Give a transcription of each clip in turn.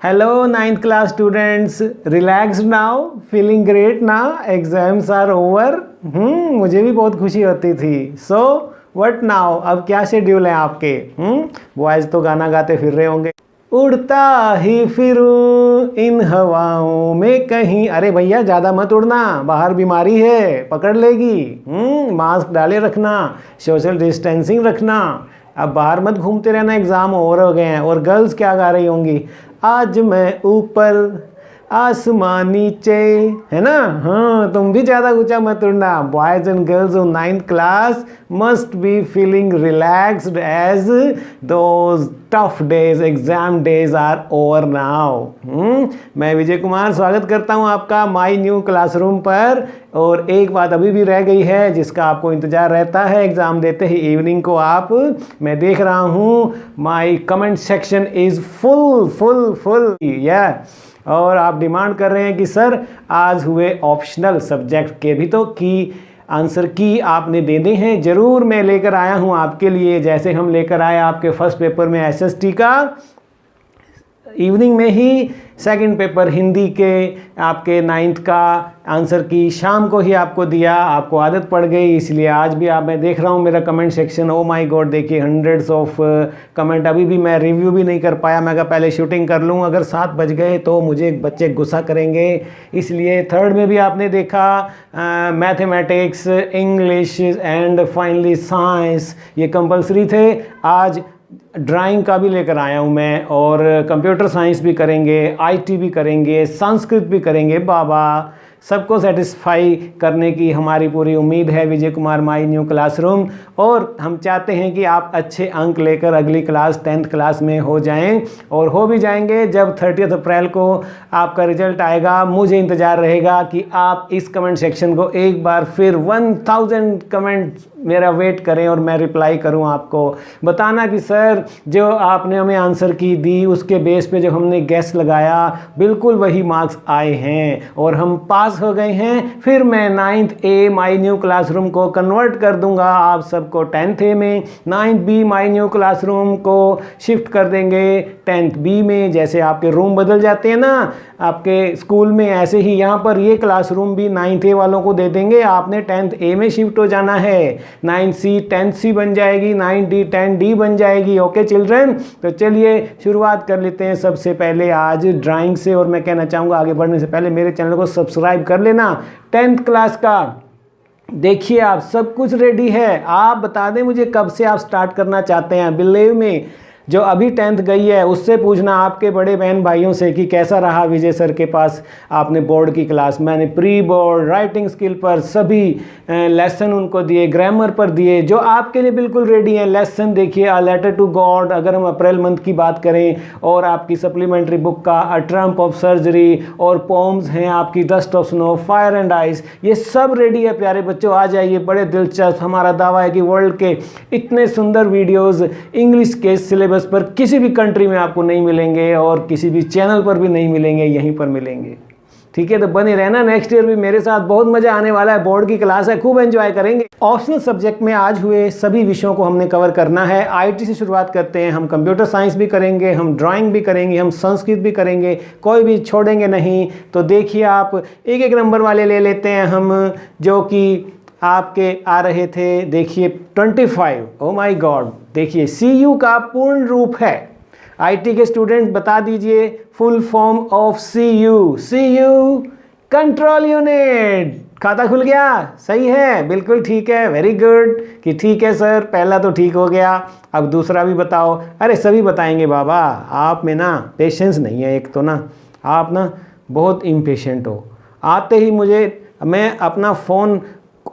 Hello, ninth class students. Relaxed now? Feeling great now? Exams are over? मुझे भी बहुत खुशी होती थी. So, what now? अब क्या शेड्यूल है आपके? बॉयज तो गाना गाते फिर रहे होंगे. उड़ता ही फिरूं इन हवाओं में कहीं. अरे भैया ज़्यादा मत उड़ना, बाहर बीमारी है, पकड़ लेगी. मास्क डाले रखना, सोशल डिस्टेंसिंग रखना. अब बाहर मत घूमते रहना, एग्ज़ाम ओवर हो गए हैं. और गर्ल्स क्या गा रही होंगी? आज मैं ऊपर आसमान नीचे, है ना. हाँ, तुम भी ज़्यादा ऊंचा मत उड़ना. Boys and girls of 9th class must be feeling relaxed as those tough days, exam days are over now. मैं विजय कुमार स्वागत करता हूँ आपका माई न्यू क्लासरूम पर. और एक बात अभी भी रह गई है जिसका आपको इंतज़ार रहता है एग्ज़ाम देते ही इवनिंग को. आप, मैं देख रहा हूँ माई कमेंट सेक्शन इज़ फुल या. और आप डिमांड कर रहे हैं कि सर आज हुए ऑप्शनल सब्जेक्ट के भी तो की आंसर की आपने दे दी हैं. ज़रूर मैं लेकर आया हूं आपके लिए, जैसे हम लेकर आए आपके फर्स्ट पेपर में एसएसटी का. इवनिंग में ही सेकंड पेपर हिंदी के आपके 9th का आंसर की शाम को ही आपको दिया. आपको आदत पड़ गई, इसलिए आज भी आप, मैं देख रहा हूँ मेरा comment section, oh my God, देखिए हंड्रेड्स ऑफ कमेंट. अभी भी मैं रिव्यू भी नहीं कर पाया. मैं कहा पहले शूटिंग कर लूँ, अगर 7 बज गए तो मुझे बच्चे गुस्सा करेंगे. इसलिए थर्ड में भी आपने देखा mathematics, English and finally science ये कंपलसरी थे. आज ड्राइंग का भी लेकर आया हूँ मैं, और कंप्यूटर साइंस भी करेंगे, आईटी भी करेंगे, संस्कृत भी करेंगे. बाबा, सबको सेटिस्फाई करने की हमारी पूरी उम्मीद है Vijay Kumar my new classroom. और हम चाहते हैं कि आप अच्छे अंक लेकर अगली क्लास 10th क्लास में हो जाएं, और हो भी जाएंगे जब 30 अप्रैल को आपका रिजल्ट आएगा. मुझे इंतज़ार रहेगा कि आप इस कमेंट सेक्शन को एक बार फिर 1000 कमेंट मेरा वेट करें और मैं रिप्लाई करूं आपको. बताना कि सर जो आपने हमें आंसर की दी उसके बेस पे जो हमने गैस लगाया बिल्कुल वही मार्क्स आए हैं और हम पास हो गए हैं. फिर मैं 9th A my new classroom को कन्वर्ट कर दूंगा आप सबको 10th A में. 9th B my new classroom को शिफ्ट कर देंगे 10th B में. जैसे आपके रूम बदल जाते हैं ना आपके स्कूल में, ऐसे ही यहाँ पर ये क्लासरूम भी 9th A वालों को दे देंगे. आपने 10th A में शिफ्ट हो जाना है. 9C 10C बन जाएगी, 9D 10D बन जाएगी. ओके चिल्ड्रन, तो चलिए शुरुआत कर लेते हैं सबसे पहले आज ड्राइंग से. और मैं कहना चाहूँगा आगे बढ़ने से पहले मेरे चैनल को सब्सक्राइब कर लेना. 10th क्लास का देखिए आप सब कुछ रेडी है. आप बता दें मुझे कब से आप स्टार्ट करना चाहते हैं. बिलीव में जो अभी 10th गई है उससे पूछना आपके बड़े बहन भाइयों से कि कैसा रहा विजय सर के पास आपने बोर्ड की क्लास. मैंने प्री बोर्ड, राइटिंग स्किल पर सभी लेसन उनको दिए, ग्रामर पर दिए जो आपके लिए बिल्कुल रेडी हैं. लेसन देखिए अ लेटर टू गॉड, अगर हम अप्रैल मंथ की बात करें, और आपकी सप्लीमेंट्री बुक का अ ट्रम्प ऑफ सर्जरी, और पोम्स हैं आपकी dust of snow, fire and ice, ये सब रेडी है प्यारे बच्चों. आ जाइए, बड़े दिलचस्प. हमारा दावा है कि वर्ल्ड के इतने सुंदर वीडियोज़ इंग्लिश के सिलेबस पर किसी भी कंट्री में आपको नहीं मिलेंगे और किसी भी चैनल पर भी नहीं मिलेंगे, यहीं पर मिलेंगे. ठीक है, तो बने रहना. नेक्स्ट ईयर भी मेरे साथ बहुत मजा आने वाला है. बोर्ड की क्लास है, खूब एंजॉय करेंगे. ऑप्शनल सब्जेक्ट में आज हुए सभी विषयों को हमने कवर करना है. आईटी से शुरुआत करते हैं. हम कंप्यूटर साइंस भी करेंगे, हम ड्राइंग भी करेंगे, हम संस्कृत भी करेंगे, कोई भी छोड़ेंगे नहीं. तो देखिए आप एक एक नंबर वाले ले लेते हैं हम, जो कि आपके आ रहे थे. देखिए 25, ओ माय गॉड. देखिए CU का पूर्ण रूप है. आईटी के स्टूडेंट्स बता दीजिए full form of CU control unit. खाता खुल गया? सही है, बिल्कुल ठीक है, वेरी गुड. कि ठीक है सर, पहला तो ठीक हो गया, अब दूसरा भी बताओ. अरे सभी बताएंगे बाबा, आप में ना पेशेंस नहीं है. एक तो ना आप ना बहुत इम्पेशेंट हो. आते ही मुझे, मैं अपना फ़ोन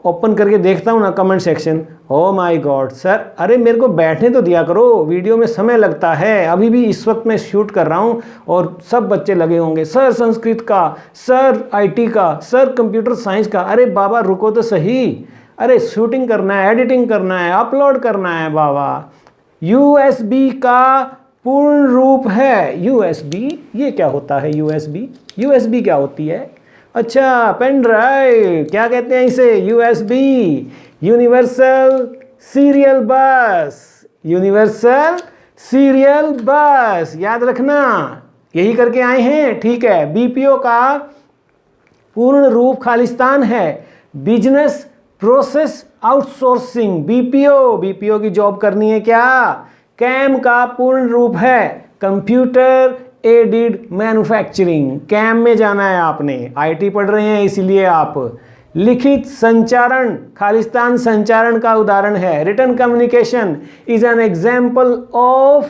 ओपन करके देखता हूँ ना comment section, oh my God sir, अरे मेरे को बैठने तो दिया करो, वीडियो में समय लगता है. अभी भी इस वक्त मैं शूट कर रहा हूँ और सब बच्चे लगे होंगे, सर संस्कृत का, सर आईटी का, सर कंप्यूटर साइंस का. अरे बाबा रुको तो सही. अरे शूटिंग करना है, एडिटिंग करना है, अपलोड करना है बाबा. USB का पूर्ण रूप है USB. ये क्या होता है USB क्या होती है? अच्छा, पेन ड्राइव. क्या कहते हैं इसे? USB, यूनिवर्सल सीरियल बस. यूनिवर्सल सीरियल बस, याद रखना. यही करके आए हैं, ठीक है। बीपीओ का पूर्ण रूप खालिस्तान है बिजनेस प्रोसेस आउटसोर्सिंग। बीपीओ की जॉब करनी है क्या? कैम का पूर्ण रूप है कंप्यूटर एडेड मैन्युफैक्चरिंग। कैम में जाना है आपने, आईटी पढ़ रहे हैं इसीलिए आप। लिखित संचारण खालिस्तान संचारण का उदाहरण है। Written communication is an example of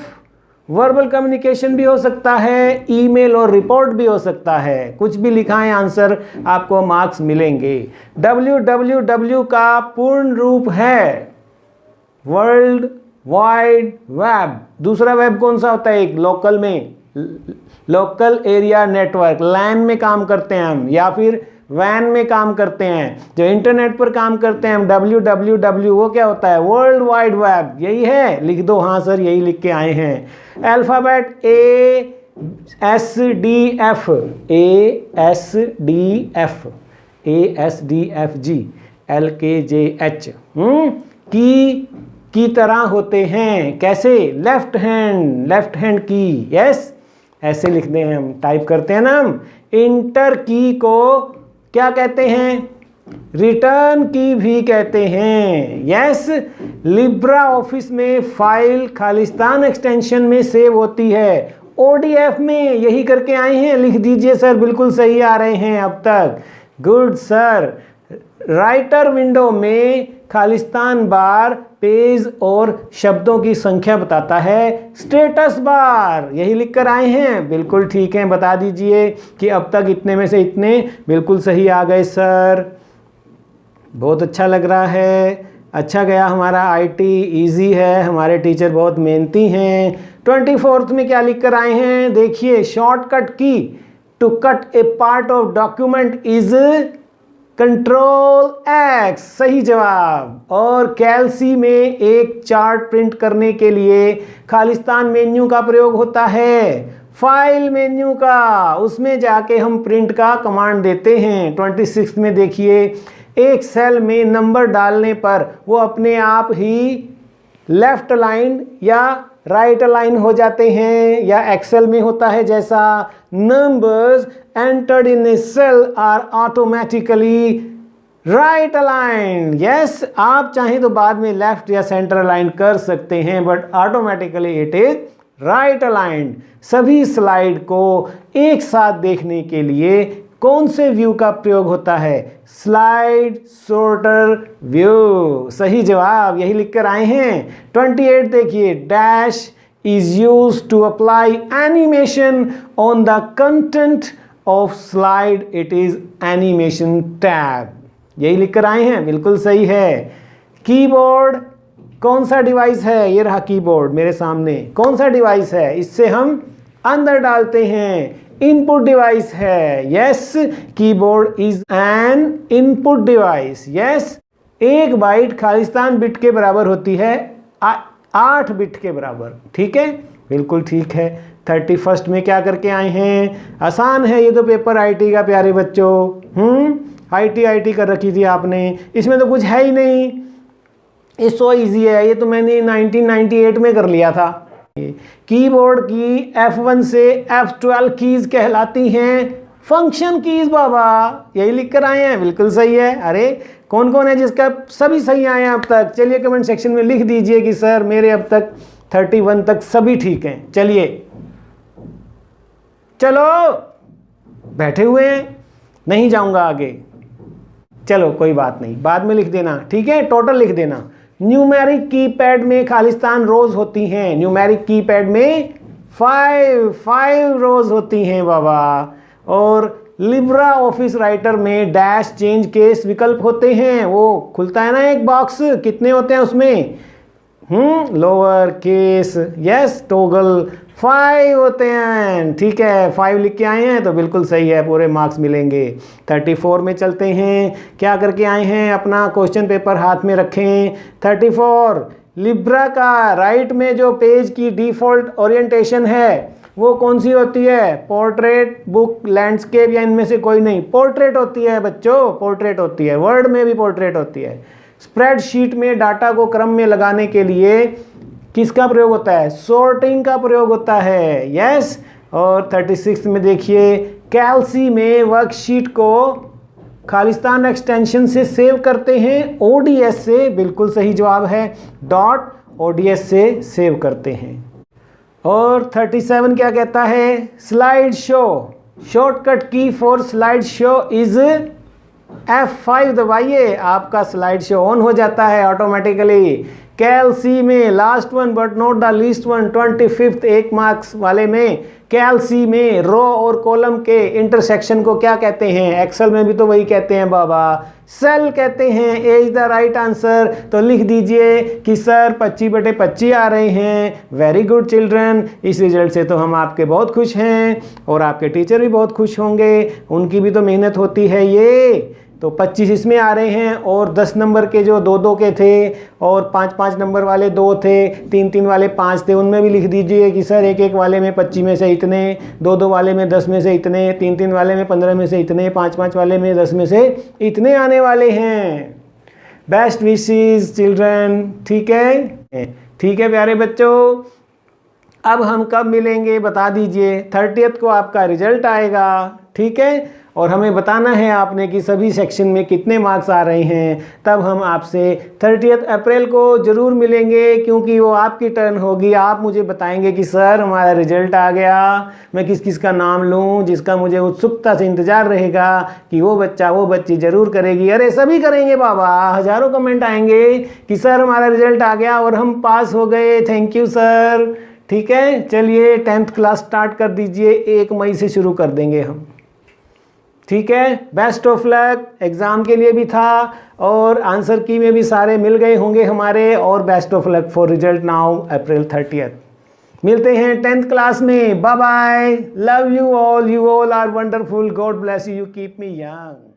verbal communication भी हो सकता है, ईमेल और रिपोर्ट भी हो सकता है। कुछ भी लिखा है आंसर, आपको मार्क्स मिलेंगे। www का पूर्ण रूप है वर्ल्ड वाइड वेब। दूसरा वेब कौन सा होता है? एक लोकल में, लोकल एरिया नेटवर्क, लैन में काम करते हैं हम, या फिर वैन में काम करते हैं, जो इंटरनेट पर काम करते हैं हम। www वो क्या होता है? World wide web. यही है, लिख दो। हाँ सर, यही लिख के आए हैं। अल्फाबेट ASDF, ASDFG, LKJH की तरह होते हैं। कैसे? लेफ्ट हैंड की, यस, ऐसे लिखते हैं हम, टाइप करते हैं ना हम। इंटर की को क्या कहते हैं? रिटर्न की भी कहते हैं, यस। लिब्रा ऑफिस में फाइल खालिस्तान एक्सटेंशन में सेव होती है, ओडीएफ में। यही करके आए हैं, लिख दीजिए सर, बिल्कुल सही आ रहे हैं अब तक। Good sir. राइटर विंडो में खालिस्तान बार पेज और शब्दों की संख्या बताता है। स्टेटस बार, यही लिख कर आए हैं, बिल्कुल ठीक है। बता दीजिए कि अब तक इतने में से इतने बिल्कुल सही आ गए सर। बहुत अच्छा लग रहा है, अच्छा गया हमारा आईटी, इजी है, हमारे टीचर बहुत मेहनती हैं। 24th में क्या लिख कर आए हैं? देखिए, shortcut key to cut a part of document is Ctrl+X, सही जवाब। और कैलसी में एक चार्ट प्रिंट करने के लिए खालिस्तान मेन्यू का प्रयोग होता है, फाइल मेन्यू का। उसमें जाके हम प्रिंट का कमांड देते हैं। 26 में देखिए, एक सेल में नंबर डालने पर वो अपने आप ही लेफ्ट अलाइन या राइट अलाइन हो जाते हैं, या एक्सेल में होता है जैसा numbers entered in a cell are automatically right align. Yes, आप चाहें तो बाद में लेफ्ट या सेंटर अलाइन कर सकते हैं, but automatically it is right align. सभी स्लाइड को एक साथ देखने के लिए कौन से व्यू का प्रयोग होता है? स्लाइड सॉर्टर व्यू, सही जवाब, यही लिखकर आए हैं। 28 देखिए, dash is used to apply animation on the content of slide, it is animation tab, यही लिखकर आए हैं, बिल्कुल सही है। कीबोर्ड कौन सा डिवाइस है? ये रहा कीबोर्ड मेरे सामने। कौन सा डिवाइस है? इससे हम अंदर डालते हैं, इनपुट डिवाइस है। Yes, keyboard is an input device. Yes, 1 byte खालिस्तान बिट के बराबर होती है 8 बिट के बराबर, ठीक है, बिल्कुल ठीक है। 31 में क्या करके आए हैं? आसान है ये तो, पेपर आईटी का प्यारे बच्चों। आईटी कर रखी थी आपने, इसमें तो कुछ है ही नहीं, ये सो इजी है, ये तो मैंने 1998 में कर लिया था। कीबोर्ड की F1 से F12 कीज कहलाती हैं फंक्शन कीज बाबा, यही लिख कर आए हैं, बिल्कुल सही है। अरे कौन कौन है जिसका सभी सही आए हैं अब तक? चलिए कमेंट सेक्शन में लिख दीजिए कि सर मेरे अब तक 31 तक सभी ठीक हैं। चलिए, चलो बैठे हुए हैं, नहीं जाऊंगा आगे, चलो कोई बात नहीं, बाद में लिख देना, ठीक है, टोटल लिख देना। न्यूमेरिक कीपैड में खालिस्तान रोज होती हैं, न्यूमेरिक कीपैड में 5 रोज होती हैं बाबा। और लिब्रा ऑफिस राइटर में डैश चेंज केस विकल्प होते हैं, वो खुलता है ना एक बॉक्स, कितने होते हैं उसमें? लोअर केस, यस, टोगल 5 होते हैं, ठीक है, 5 लिख के आए हैं तो बिल्कुल सही है, पूरे मार्क्स मिलेंगे। 34 में चलते हैं, क्या करके आए हैं? अपना क्वेश्चन पेपर हाथ में रखें। 34, लिब्रा का राइट में जो पेज की डिफ़ॉल्ट ओरिएंटेशन है वो कौन सी होती है? पोर्ट्रेट, बुक, लैंडस्केप, या इनमें से कोई नहीं? पोर्ट्रेट होती है बच्चों, पोर्ट्रेट होती है। वर्ड में भी पोर्ट्रेट होती है। स्प्रेडशीट में डाटा को क्रम में लगाने के लिए किसका प्रयोग होता है? सॉर्टिंग का प्रयोग होता है। यस, और 36 में देखिए, कैल्सी में वर्कशीट को खालिस्तान एक्सटेंशन से सेव करते हैं, ओडीएस से, बिल्कुल सही जवाब है, डॉट ओडीएस से सेव करते हैं। और 37 क्या कहता है, स्लाइड शो, शॉर्टकट की for slide show is F5 दबाइए, आपका स्लाइड शो ऑन हो जाता है ऑटोमेटिकली। कैल्सी में last one but not the least one, 25th 1 marks वाले में, कैल्सी में रो और कॉलम के इंटरसेक्शन को क्या कहते हैं? एक्सेल में भी तो वही कहते हैं बाबा, सेल कहते हैं। ए इज द राइट आंसर। तो लिख दीजिए कि सर 25/25 आ रहे हैं। वेरी गुड चिल्ड्रन, इस रिजल्ट से तो हम आपके बहुत खुश हैं और आपके टीचर भी बहुत खुश होंगे, उनकी भी तो मेहनत होती है ये। तो 25 इसमें आ रहे हैं और 10 नंबर के जो 2-2 के थे और 5-5 नंबर वाले 2 थे, 3-3 वाले 5 थे, उनमें भी लिख दीजिए कि सर 1-1 वाले में 25 में से इतने, 2-2 वाले में 10 में से इतने, 3-3 वाले में 15 में से इतने, 5-5 वाले में 10 में से इतने आने वाले हैं। बेस्ट विशेस चिल्ड्रन, ठीक है? ठीक है प्यारे बच्चों, अब हम कब मिलेंगे बता दीजिए। 30th को आपका रिजल्ट आएगा, ठीक है? और हमें बताना है आपने कि सभी सेक्शन में कितने मार्क्स आ रहे हैं। तब हम आपसे 30 अप्रैल को ज़रूर मिलेंगे, क्योंकि वो आपकी टर्न होगी। आप मुझे बताएंगे कि सर हमारा रिजल्ट आ गया, मैं किस किस का नाम लूं, जिसका मुझे उत्सुकता से इंतज़ार रहेगा कि वो बच्चा वो बच्ची ज़रूर करेगी। अरे सभी करेंगे बाबा, हज़ारों कमेंट आएंगे कि सर हमारा रिजल्ट आ गया और हम पास हो गए, थैंक यू सर। ठीक है, चलिए 10th क्लास स्टार्ट कर दीजिए, 1 मई से शुरू कर देंगे हम, ठीक है? बेस्ट ऑफ लक, एग्ज़ाम के लिए भी था और आंसर की में भी सारे मिल गए होंगे हमारे। और best of luck for result now April 30th। मिलते हैं 10th क्लास में, bye bye, love you all, you all are wonderful, God bless you, keep me young.